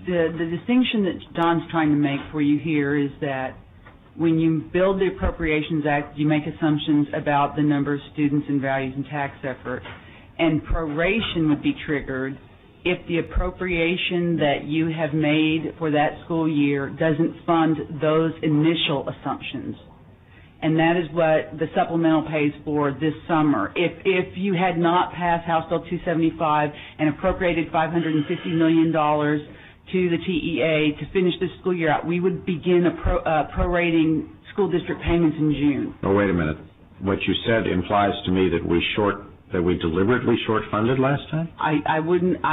The distinction that Don's trying to make for you here is that when you build the Appropriations Act, you make assumptions about the number of students and values and tax effort, and proration would be triggered if the appropriation that you have made for that school year doesn't fund those initial assumptions. And that is what the supplemental pays for this summer. If you had not passed House Bill 275 and appropriated $550 million to the TEA to finish this school year out, we would begin prorating school district payments in June. Oh, wait a minute. What you said implies to me that we deliberately short-funded last time? I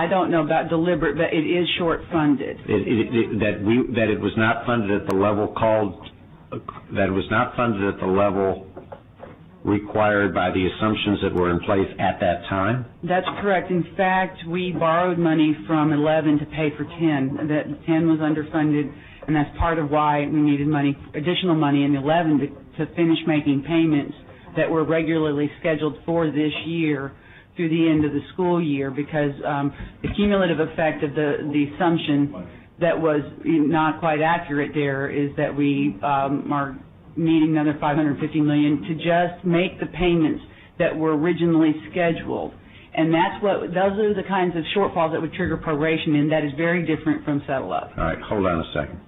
don't know about deliberate, but it is short-funded. That it was not funded at the level required by the assumptions that were in place at that time? That's correct. In fact, we borrowed money from 11 to pay for 10. That 10 was underfunded, and that's part of why we needed additional money in 11 to finish making payments that were regularly scheduled for this year through the end of the school year, because the cumulative effect of the assumption that was not quite accurate there is that we are needing another $550 million to just make the payments that were originally scheduled. And those are the kinds of shortfalls that would trigger proration, and that is very different from settle up. All right, hold on a second.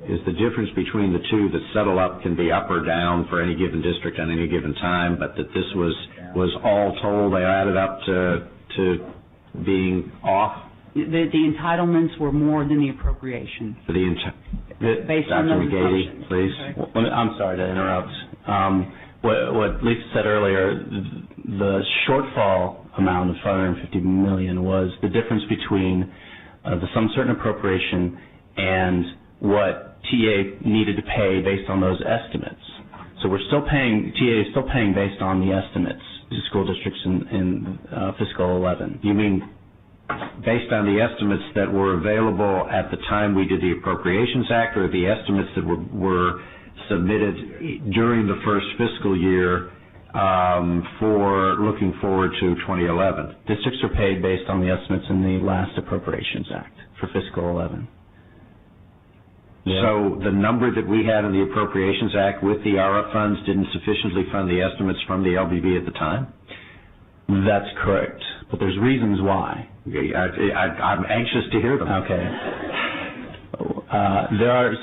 Is the difference between the two that settle up can be up or down for any given district on any given time, but that this was all told, they added up to being off? The entitlements were more than the appropriation. For based on those assumptions. Please. Well, I'm sorry to interrupt. What Lisa said earlier, the shortfall amount of $550 million was the difference between some certain appropriation and what TA needed to pay based on those estimates. So we're still paying, TA is still paying based on the estimates to school districts in fiscal 11. You mean based on the estimates that were available at the time we did the Appropriations Act, or the estimates that were submitted during the first fiscal year for looking forward to 2011? Districts are paid based on the estimates in the last Appropriations Act for fiscal 11. Yeah. So the number that we had in the Appropriations Act with the ARA funds didn't sufficiently fund the estimates from the LBB at the time? That's correct, but there's reasons why. I'm anxious to hear them. Okay. There are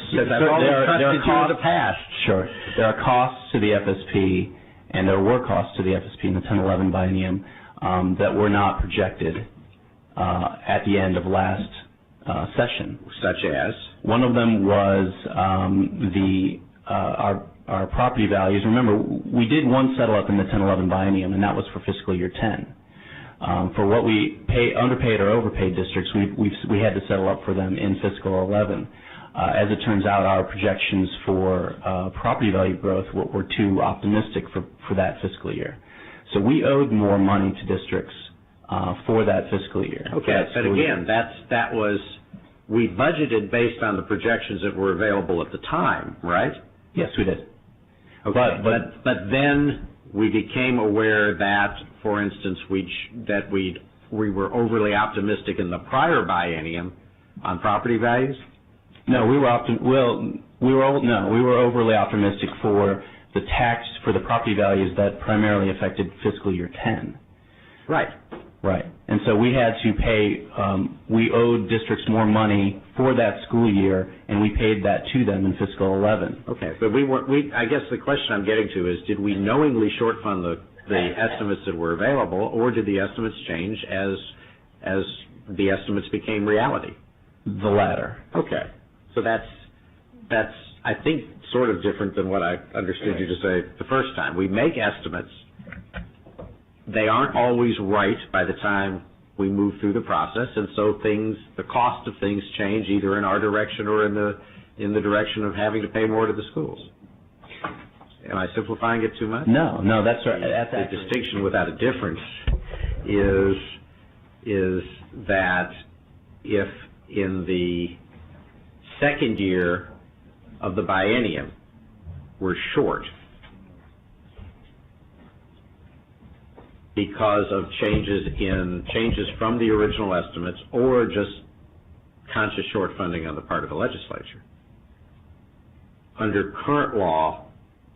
costs. The past. Sure. There are costs to the FSP, and there were costs to the FSP in the 10-11 biennium that were not projected at the end of last session. Such as? One of them was our property values. Remember, we did one settle up in the 10-11 biennium, and that was for fiscal year 10. For what we underpaid or overpaid districts, we had to settle up for them in fiscal 11. As it turns out, our projections for property value growth were too optimistic for that fiscal year. So we owed more money to districts for that fiscal year. Okay, but again, that was, we budgeted based on the projections that were available at the time, right? Yes, we did. Okay, but then we became aware that, for instance, we were overly optimistic in the prior biennium on property values. No, we were overly optimistic for the property values that primarily affected fiscal year 10. Right. Right. And so we had to pay, we owed districts more money for that school year, and we paid that to them in fiscal 11. Okay, but I guess the question I'm getting to is, did we knowingly short-fund the estimates that were available, or did the estimates change as the estimates became reality? The latter. Okay. So that's I think sort of different than what I understood you to say the first time. We make estimates. They aren't always right by the time we move through the process, and so the cost of things change either in our direction or in the direction of having to pay more to the schools. Am I simplifying it too much? No, that's right. The distinction without a difference is that if in the second year of the biennium we're short because of changes from the original estimates, or just conscious short funding on the part of the legislature. Under current law,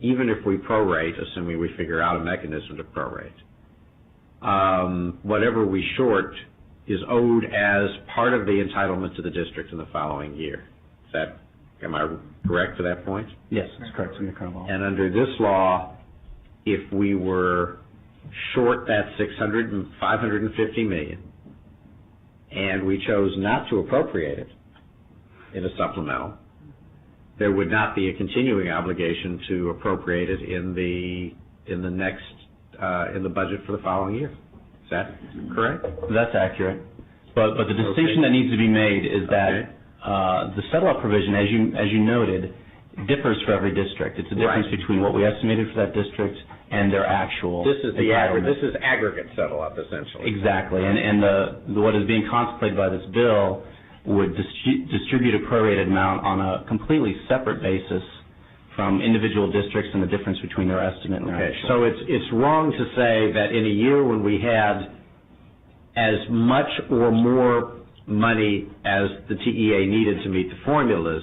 even if we prorate, assuming we figure out a mechanism to prorate, whatever we short is owed as part of the entitlement to the district in the following year. Am I correct to that point? Yes, that's correct in the current law. And under this law, if we were short that $550 million, and we chose not to appropriate it in a supplemental, there would not be a continuing obligation to appropriate it in the budget for the following year. Is that correct? That's accurate. But the distinction that needs to be made is that the settle-up provision, as you noted, differs for every district. It's a difference between what we estimated for that district and their actual entitlement. This is aggregate settle-up, essentially. Exactly. And what is being contemplated by this bill would distribute a prorated amount on a completely separate basis from individual districts and the difference between their estimate and their actual. So it's wrong to say that in a year when we had as much or more money as the TEA needed to meet the formulas,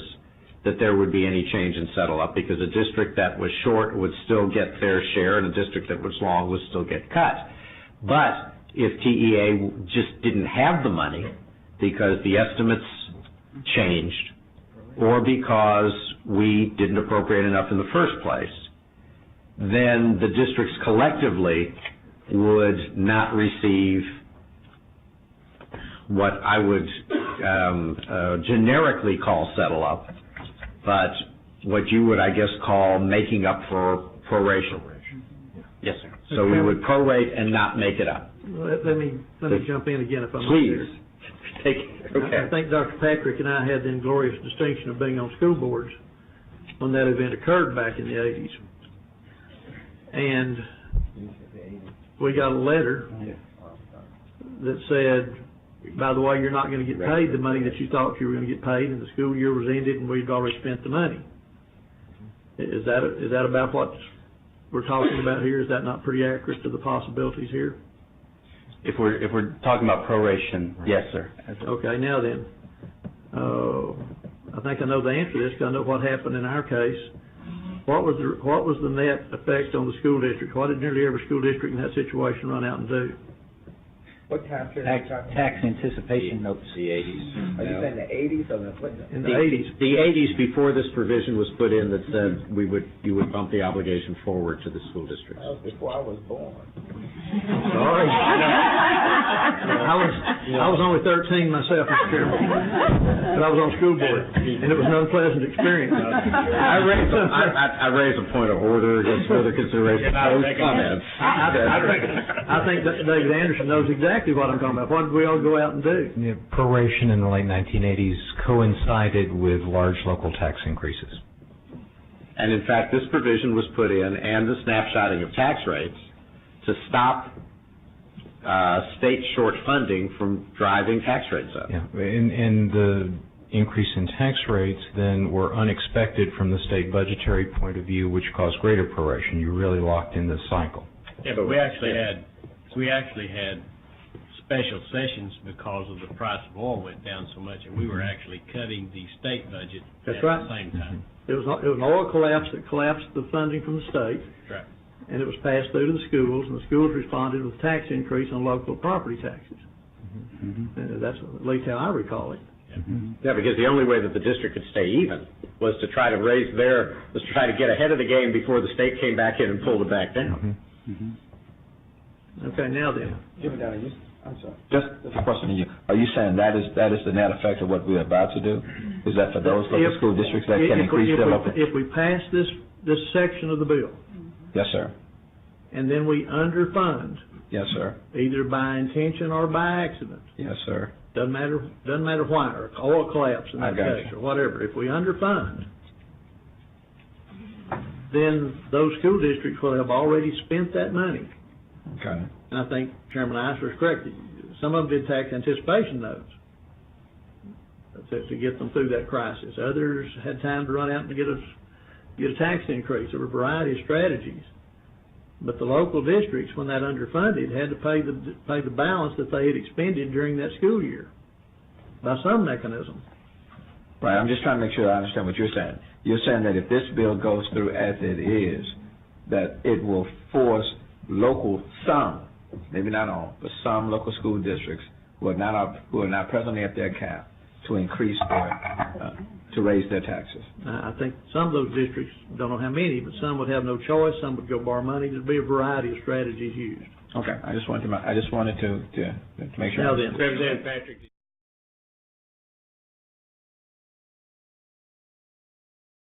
that there would be any change in settle-up, because a district that was short would still get their share and a district that was long would still get cut. But if TEA just didn't have the money because the estimates changed or because we didn't appropriate enough in the first place, then the districts collectively would not receive what I would generically call settle-up, but what you would, I guess, call making up for proration. Yes, sir. So we would prorate and not make it up. Let me jump in again if I might. Please. Okay. I think Dr. Patrick and I had the inglorious distinction of being on school boards when that event occurred back in the 80s. And we got a letter that said, by the way, you're not going to get paid the money that you thought you were going to get paid, and the school year was ended and we'd already spent the money. Is that about what we're talking about here? Is that not pretty accurate to the possibilities here? If we're talking about proration, yes, sir. Okay, now then, I think I know the answer to this because I know what happened in our case. What was the net effect on the school district? What did nearly every school district in that situation run out and do? What time period are you talking about? Tax anticipation notes. The 80s. Are you saying the 80s or the what? In the 80s. The 80s, before this provision was put in that said you would bump the obligation forward to the school districts. That was before I was born. Sorry. I was only 13 myself, Mr. Chairman, but I was on school board, and it was an unpleasant experience. I raise a point of order against further consideration of those comments. I think that David Anderson knows exactly what I'm talking about. What did we all go out and do? Yeah, proration in the late 1980s coincided with large local tax increases. And in fact, this provision was put in, and the snapshotting of tax rates, to stop state short funding from driving tax rates up. Yeah, and the increase in tax rates then were unexpected from the state budgetary point of view, which caused greater proration. You really locked in the cycle. Yeah, but we actually had special sessions because of the price of oil went down so much, and we were actually cutting the state budget That's at right. the same time. It was an oil collapse that collapsed the funding from the state. That's right. And it was passed through to the schools, and the schools responded with a tax increase on local property taxes. That's at least how I recall it. Yeah, because the only way that the district could stay even was to try to get ahead of the game before the state came back in and pulled it back down. Okay, now then. I'm sorry. Just a question to you. Are you saying that is the net effect of what we're about to do? Is that for those local school districts that can increase their local? If we pass this section of the bill, Yes, sir. and then we underfund, Yes, sir. either by intention or by accident, Yes, sir. doesn't matter why, or oil collapse in I that got case, you. or whatever. If we underfund, then those school districts will have already spent that money. Okay. And I think Chairman Iser is correct. Some of them did tax anticipation notes to get them through that crisis. Others had time to run out and get a tax increase. There were a variety of strategies. But the local districts, when that underfunded, had to pay the balance that they had expended during that school year. by some mechanism. Right, I'm just trying to make sure I understand what you're saying. You're saying that if this bill goes through as it is, that it will force some, maybe not all, but some local school districts who are not presently at their cap to increase to raise their taxes. I think some of those districts, don't know how many, but some would have no choice, some would go borrow money. There'd be a variety of strategies used. Okay, I just wanted to make sure. Now then. Representative Patrick.